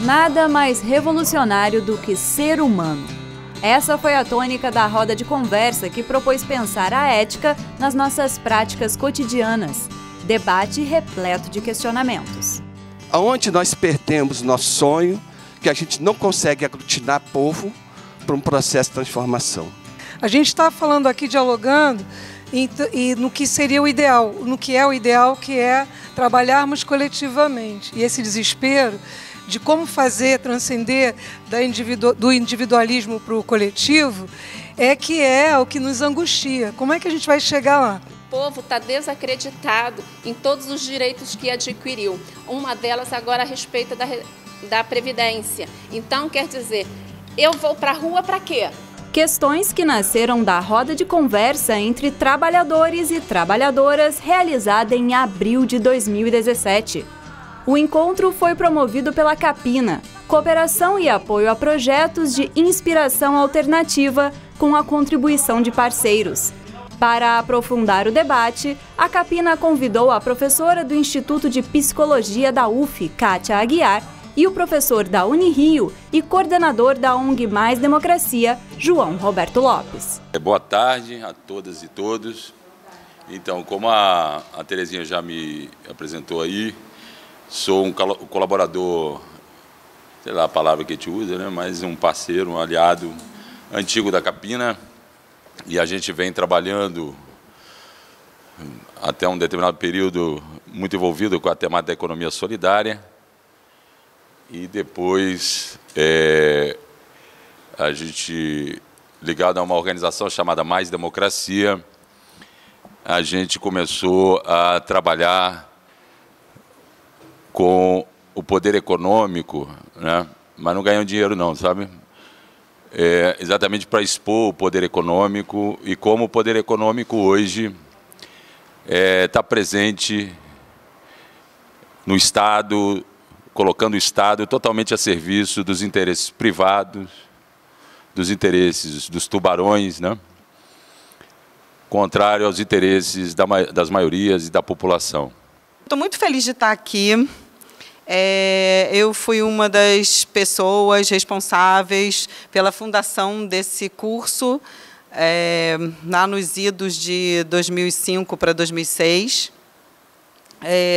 Nada mais revolucionário do que ser humano. Essa foi a tônica da roda de conversa que propôs pensar a ética nas nossas práticas cotidianas. Debate repleto de questionamentos. Aonde nós perdemos nosso sonho, que a gente não consegue aglutinar povo para um processo de transformação. A gente está falando aqui, dialogando, e no que seria o ideal, no que é o ideal, que é trabalharmos coletivamente. E esse desespero de como fazer transcender do individualismo para o coletivo é o que nos angustia. Como é que a gente vai chegar lá? O povo está desacreditado em todos os direitos que adquiriu. Uma delas agora a respeito da Previdência. Então, quer dizer, eu vou para a rua para quê? Questões que nasceram da roda de conversa entre trabalhadores e trabalhadoras realizada em abril de 2017. O encontro foi promovido pela Capina, Cooperação e Apoio a Projetos de Inspiração Alternativa, com a contribuição de parceiros. Para aprofundar o debate, a Capina convidou a professora do Instituto de Psicologia da UF, Kátia Aguiar, e o professor da Unirio e coordenador da ONG Mais Democracia, João Roberto Lopes. Boa tarde a todas e todos. Então, como a Terezinha já me apresentou aí, sou um colaborador, sei lá a palavra que a gente usa, né? Mas um parceiro, um aliado antigo da Capina. E a gente vem trabalhando até um determinado período muito envolvido com a temática da economia solidária. E depois a gente, ligado a uma organização chamada Mais Democracia, a gente começou a trabalhar com o poder econômico, né? Mas não ganham dinheiro não, sabe? Exatamente para expor o poder econômico e como o poder econômico hoje está presente no Estado, colocando o Estado totalmente a serviço dos interesses privados, dos interesses dos tubarões, né? Contrário aos interesses das maiorias e da população. Estou muito feliz de estar aqui. Eu fui uma das pessoas responsáveis pela fundação desse curso, lá nos idos de 2005 para 2006.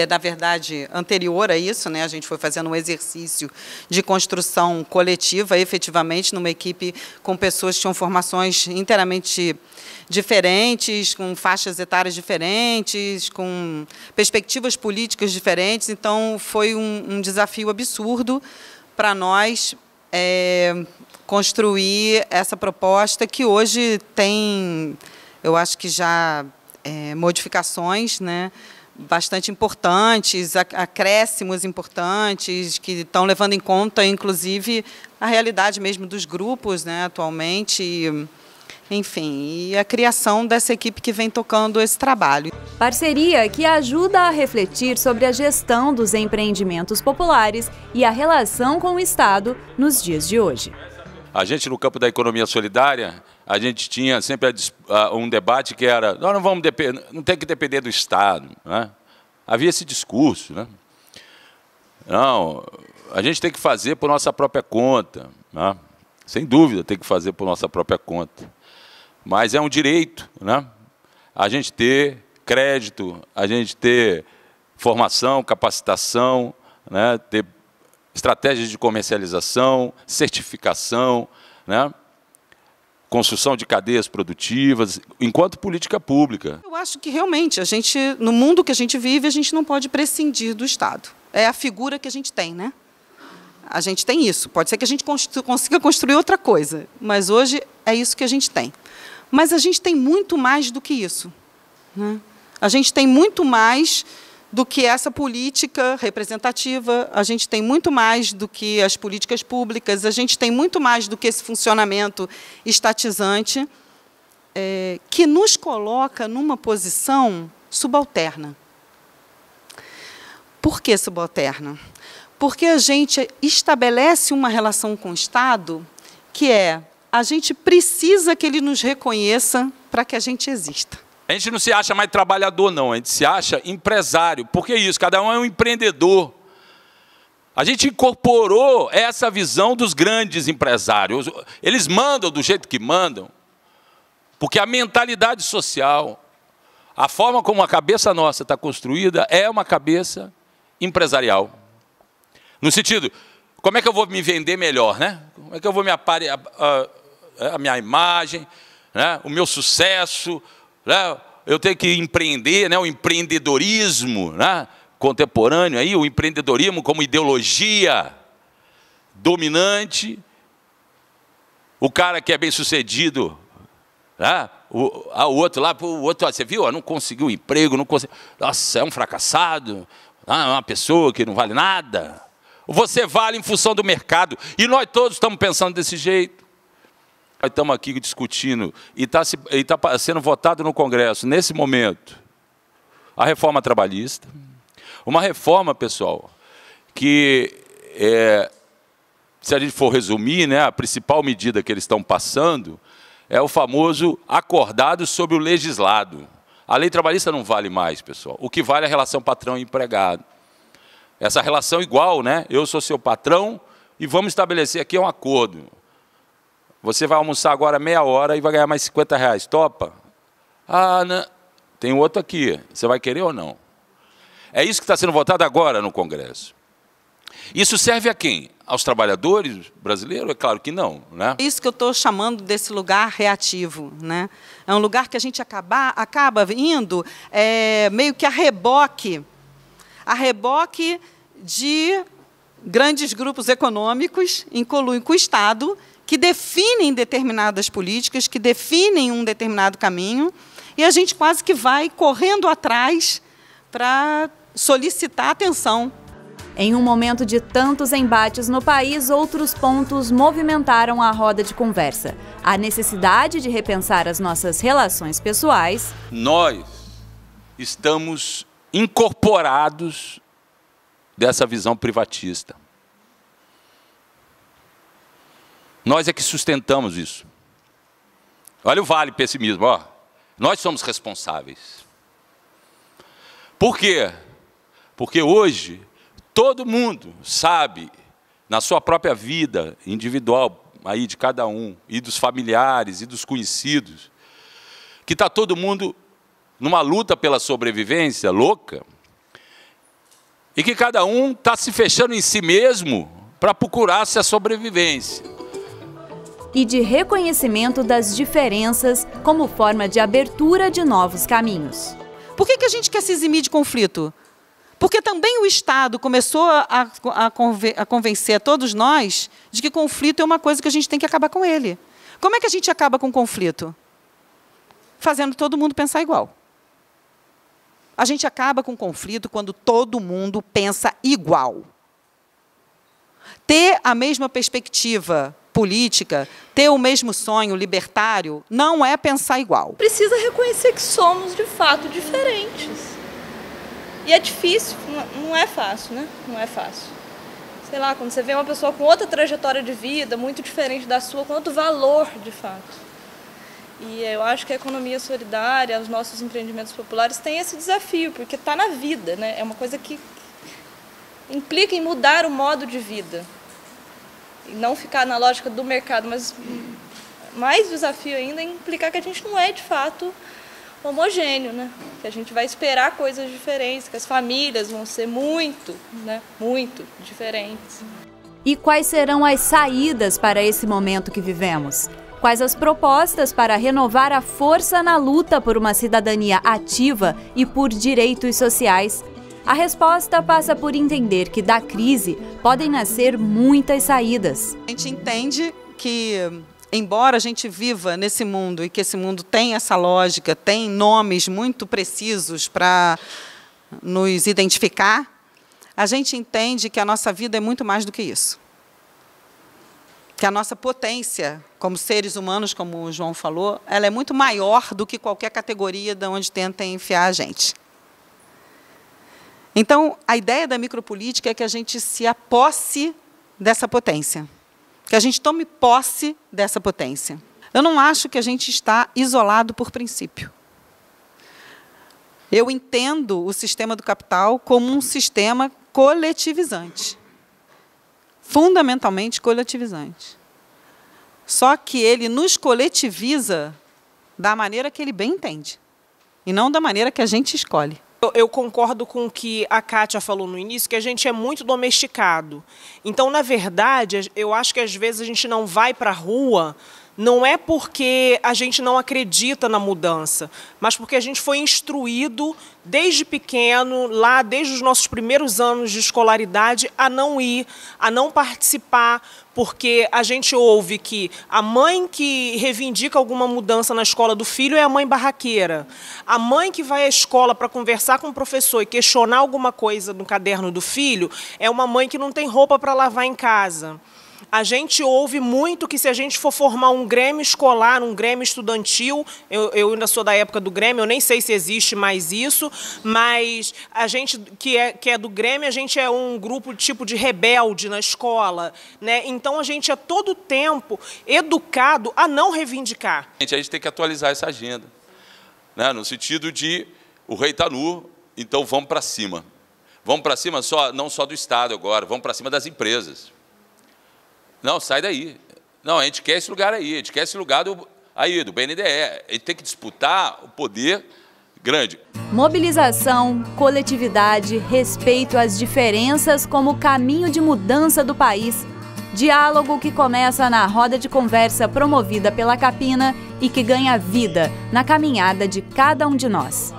Na verdade, anterior a isso, né, a gente foi fazendo um exercício de construção coletiva, efetivamente, numa equipe com pessoas que tinham formações inteiramente diferentes, com faixas etárias diferentes, com perspectivas políticas diferentes. Então, foi um desafio absurdo para nós construir essa proposta que hoje tem, eu acho que já modificações, né, bastante importantes, acréscimos importantes, que estão levando em conta, inclusive, a realidade mesmo dos grupos, né, atualmente, enfim, e a criação dessa equipe que vem tocando esse trabalho. Parceria que ajuda a refletir sobre a gestão dos empreendimentos populares e a relação com o Estado nos dias de hoje. A gente, no campo da economia solidária, a gente tinha sempre um debate que era, nós não tem que depender do Estado, né? Havia esse discurso, né? Não, a gente tem que fazer por nossa própria conta, né? Sem dúvida tem que fazer por nossa própria conta. Mas é um direito, né? A gente ter crédito, a gente ter formação, capacitação, né? Ter estratégias de comercialização, certificação, né? Construção de cadeias produtivas, enquanto política pública. Eu acho que realmente, no mundo que a gente vive, a gente não pode prescindir do Estado. É a figura que a gente tem, né? A gente tem isso. Pode ser que a gente consiga construir outra coisa, mas hoje é isso que a gente tem. Mas a gente tem muito mais do que isso, né? A gente tem muito mais do que essa política representativa, a gente tem muito mais do que as políticas públicas, a gente tem muito mais do que esse funcionamento estatizante, que nos coloca numa posição subalterna. Por que subalterna? Porque a gente estabelece uma relação com o Estado que a gente precisa que ele nos reconheça para que a gente exista. A gente não se acha mais trabalhador, não. A gente se acha empresário. Por que isso? Cada um é um empreendedor. A gente incorporou essa visão dos grandes empresários. Eles mandam do jeito que mandam, porque a mentalidade social, a forma como a cabeça nossa está construída, é uma cabeça empresarial. No sentido, como é que eu vou me vender melhor, né? Como é que eu vou me aparelhar a minha imagem, né? O meu sucesso, né? Eu tenho que empreender, né? O empreendedorismo, né? Contemporâneo, aí, o empreendedorismo como ideologia dominante. O cara que é bem-sucedido, né? O outro lá, você viu? Não conseguiu emprego, não conseguiu. Nossa, é um fracassado. É uma pessoa que não vale nada. Você vale em função do mercado. E nós todos estamos pensando desse jeito. Nós estamos aqui discutindo e está sendo votado no Congresso, nesse momento, a reforma trabalhista. Uma reforma, pessoal, que, se a gente for resumir, né, a principal medida que eles estão passando é o famoso acordado sobre o legislado. A lei trabalhista não vale mais, pessoal. O que vale é a relação patrão e empregado. Essa relação igual, né? Eu sou seu patrão e vamos estabelecer aqui um acordo. Você vai almoçar agora meia hora e vai ganhar mais 50 reais. Topa? Ah, não. Tem outro aqui. Você vai querer ou não? É isso que está sendo votado agora no Congresso. Isso serve a quem? Aos trabalhadores brasileiros? É claro que não, né? É isso que eu estou chamando desse lugar reativo, né? É um lugar que a gente acaba indo meio que a reboque de grandes grupos econômicos, em colúdio com o Estado, que definem determinadas políticas, que definem um determinado caminho, e a gente quase que vai correndo atrás para solicitar atenção. Em um momento de tantos embates no país, outros pontos movimentaram a roda de conversa. A necessidade de repensar as nossas relações pessoais. Nós estamos incorporados dessa visão privatista. Nós é que sustentamos isso. Olha o vale pessimismo, ó. Nós somos responsáveis. Por quê? Porque hoje todo mundo sabe, na sua própria vida individual, aí de cada um, e dos familiares, e dos conhecidos, que está todo mundo numa luta pela sobrevivência louca, e que cada um está se fechando em si mesmo para procurar-se a sobrevivência. E de reconhecimento das diferenças como forma de abertura de novos caminhos. Por que a gente quer se eximir de conflito? Porque também o Estado começou a convencer a todos nós de que conflito é uma coisa que a gente tem que acabar com ele. Como é que a gente acaba com o conflito? Fazendo todo mundo pensar igual. A gente acaba com o conflito quando todo mundo pensa igual. Ter a mesma perspectiva política, ter o mesmo sonho libertário, não é pensar igual. Precisa reconhecer que somos, de fato, diferentes. E é difícil, não é fácil, né? Não é fácil. Sei lá, quando você vê uma pessoa com outra trajetória de vida, muito diferente da sua, com outro valor, de fato. E eu acho que a economia solidária, os nossos empreendimentos populares têm esse desafio, porque está na vida, né? É uma coisa que implica em mudar o modo de vida. E não ficar na lógica do mercado, mas mais desafio ainda é implicar que a gente não é, de fato, homogêneo, né? Que a gente vai esperar coisas diferentes, que as famílias vão ser muito diferentes. E quais serão as saídas para esse momento que vivemos? Quais as propostas para renovar a força na luta por uma cidadania ativa e por direitos sociais? A resposta passa por entender que da crise podem nascer muitas saídas. A gente entende que embora a gente viva nesse mundo e que esse mundo tem essa lógica, tem nomes muito precisos para nos identificar, a gente entende que a nossa vida é muito mais do que isso. Que a nossa potência, como seres humanos, como o João falou, ela é muito maior do que qualquer categoria de onde tentem enfiar a gente. Então, a ideia da micropolítica é que a gente se aposse dessa potência, que a gente tome posse dessa potência. Eu não acho que a gente está isolado por princípio. Eu entendo o sistema do capital como um sistema coletivizante, fundamentalmente coletivizante. Só que ele nos coletiviza da maneira que ele bem entende, e não da maneira que a gente escolhe. Eu concordo com o que a Kátia falou no início, que a gente é muito domesticado. Então, na verdade, eu acho que às vezes a gente não vai para a rua, não é porque a gente não acredita na mudança, mas porque a gente foi instruído desde pequeno, lá desde os nossos primeiros anos de escolaridade, a não ir, a não participar, porque a gente ouve que a mãe que reivindica alguma mudança na escola do filho é a mãe barraqueira. A mãe que vai à escola para conversar com o professor e questionar alguma coisa no caderno do filho é uma mãe que não tem roupa para lavar em casa. A gente ouve muito que se a gente for formar um grêmio escolar, um grêmio estudantil, eu ainda sou da época do grêmio, eu nem sei se existe mais isso, mas a gente que é do grêmio, a gente é um grupo tipo de rebelde na escola, né? Então a gente é todo o tempo educado a não reivindicar. A gente tem que atualizar essa agenda, né? No sentido de o rei está nu, então vamos para cima. Vamos para cima não só do Estado agora, vamos para cima das empresas. Não, sai daí. Não, a gente quer esse lugar aí, a gente quer esse lugar do BNDE. A gente tem que disputar o poder grande. Mobilização, coletividade, respeito às diferenças como caminho de mudança do país. Diálogo que começa na roda de conversa promovida pela Capina e que ganha vida na caminhada de cada um de nós.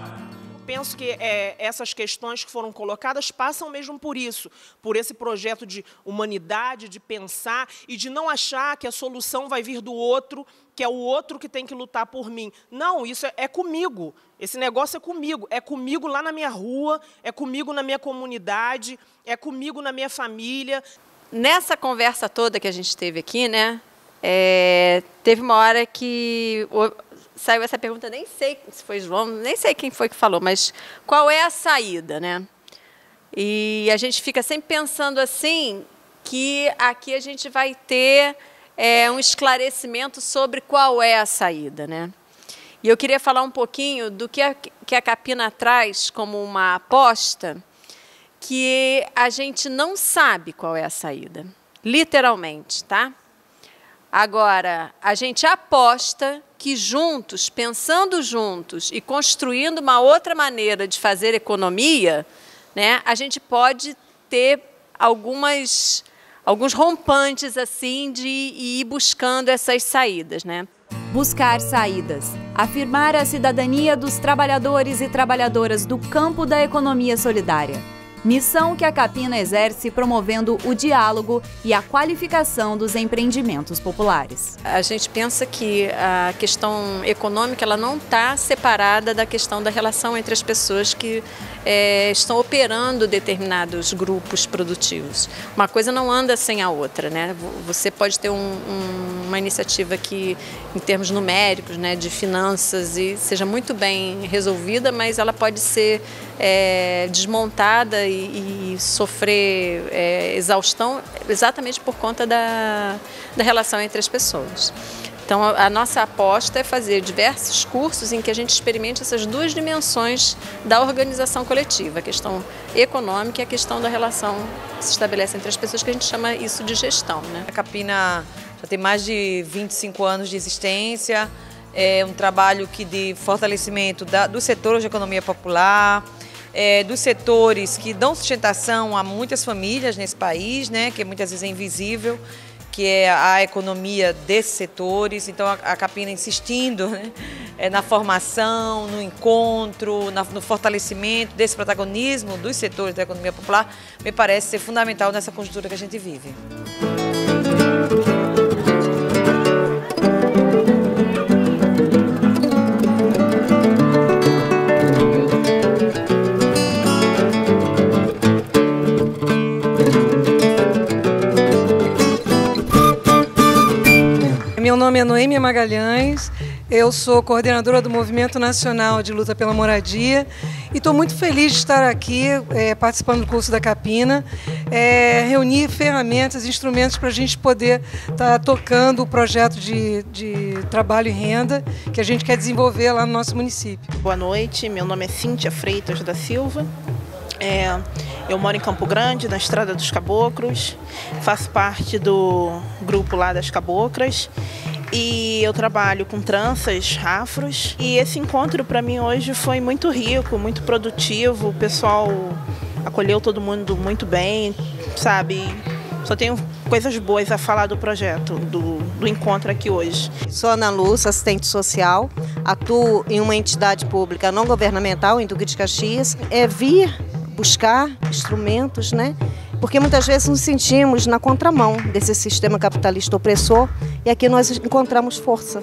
Penso que essas questões que foram colocadas passam mesmo por isso, por esse projeto de humanidade, de pensar e de não achar que a solução vai vir do outro, que é o outro que tem que lutar por mim. Não, isso é comigo, esse negócio é comigo lá na minha rua, é comigo na minha comunidade, é comigo na minha família. Nessa conversa toda que a gente teve aqui, né, teve uma hora que saiu essa pergunta, nem sei se foi João, nem sei quem foi que falou, mas qual é a saída, né? E a gente fica sempre pensando assim, que aqui a gente vai ter um esclarecimento sobre qual é a saída, né? E eu queria falar um pouquinho do que a Capina traz como uma aposta, que a gente não sabe qual é a saída, literalmente, tá? Agora, a gente aposta que juntos, pensando juntos e construindo uma outra maneira de fazer economia, né, a gente pode ter alguns rompantes assim de ir buscando essas saídas, né? Buscar saídas, afirmar a cidadania dos trabalhadores e trabalhadoras do campo da economia solidária. Missão que a Capina exerce promovendo o diálogo e a qualificação dos empreendimentos populares. A gente pensa que a questão econômica ela não está separada da questão da relação entre as pessoas que estão operando determinados grupos produtivos. Uma coisa não anda sem a outra, né? Você pode ter uma iniciativa que, em termos numéricos, né, de finanças, e seja muito bem resolvida, mas ela pode ser desmontada e sofrer exaustão exatamente por conta da relação entre as pessoas. Então, a nossa aposta é fazer diversos cursos em que a gente experimente essas duas dimensões da organização coletiva, a questão econômica e a questão da relação que se estabelece entre as pessoas, que a gente chama isso de gestão, né? A Capina já tem mais de 25 anos de existência, é um trabalho de fortalecimento do setor de economia popular, dos setores que dão sustentação a muitas famílias nesse país, né, que muitas vezes é invisível, que é a economia desses setores. Então, a Capina insistindo, né, na formação, no encontro, no fortalecimento desse protagonismo dos setores da economia popular, me parece ser fundamental nessa conjuntura que a gente vive. nome é Noêmia Magalhães, eu sou coordenadora do Movimento Nacional de Luta pela Moradia e estou muito feliz de estar aqui participando do curso da Capina, reunir ferramentas, instrumentos para a gente poder estar tocando o projeto de trabalho e renda que a gente quer desenvolver lá no nosso município. Boa noite, meu nome é Cíntia Freitas da Silva. Eu moro em Campo Grande, na Estrada dos Caboclos, faço parte do grupo lá das Caboclas e eu trabalho com tranças afros. E esse encontro para mim hoje foi muito rico, muito produtivo, o pessoal acolheu todo mundo muito bem, sabe? Só tenho coisas boas a falar do projeto, do encontro aqui hoje. Sou Ana Lúcia, assistente social, atuo em uma entidade pública não governamental em Duque de Caxias. Vir buscar instrumentos, né? Porque muitas vezes nos sentimos na contramão desse sistema capitalista opressor e aqui nós encontramos força.